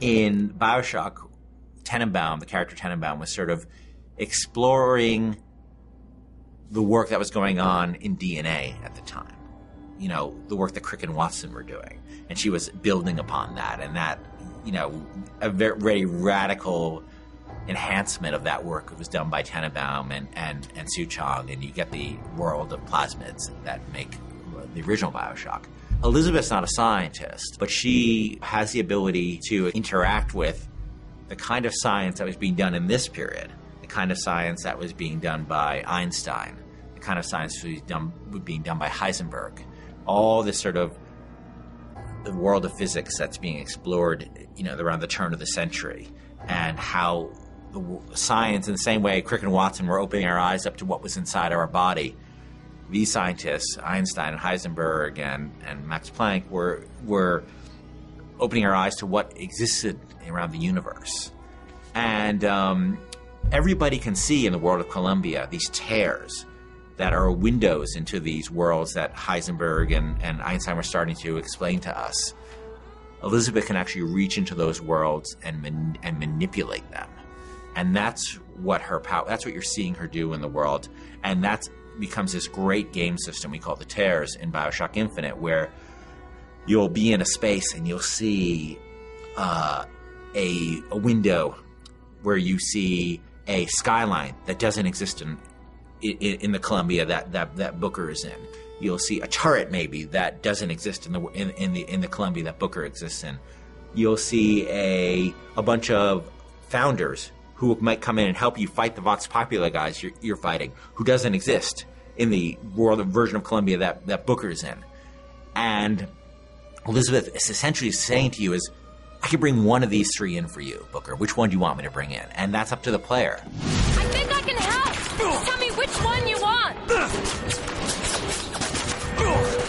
in BioShock, Tenenbaum, the character Tenenbaum, was sort of exploring the work that was going on in DNA at the time. You know, the work that Crick and Watson were doing. And she was building upon that. And that, you know, a very radical enhancement of that work was done by Tenenbaum and Sue Chong. And you get the world of plasmids that make the original BioShock. Elizabeth's not a scientist, but she has the ability to interact with the kind of science that was being done in this period, the kind of science that was being done by Einstein, the kind of science that was being done by Heisenberg. All this sort of the world of physics that's being explored, you know, around the turn of the century, and how the science, in the same way Crick and Watson were opening our eyes up to what was inside our body, these scientists, Einstein and Heisenberg and Max Planck, were opening our eyes to what existed around the universe. And everybody can see in the world of Columbia these tears that are windows into these worlds that Heisenberg and Einstein were starting to explain to us. Elizabeth can actually reach into those worlds and manipulate them. And that's what her power, that's what you're seeing her do in the world. And that becomes this great game system we call the tears in BioShock Infinite, where you'll be in a space and you'll see a window where you see a skyline that doesn't exist in the Columbia that Booker is in. You'll see a turret maybe that doesn't exist in the Columbia that Booker exists in. You'll see a bunch of founders who might come in and help you fight the Vox Populi guys you're fighting, who doesn't exist in the world version of Columbia that Booker's in. And Elizabeth is essentially saying to you is, I can bring one of these three in for you, Booker. Which one do you want me to bring in? And that's up to the player. I think I can help. Just tell me which one you want.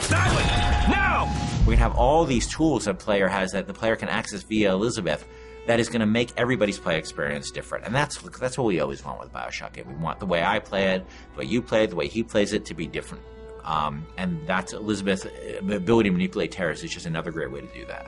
That one! Now! We can have all these tools that the player can access via Elizabeth that is going to make everybody's play experience different. And that's what we always want with BioShock. We want the way I play it, the way you play it, the way he plays it to be different. And that's Elizabeth's ability to manipulate terrorists is just another great way to do that.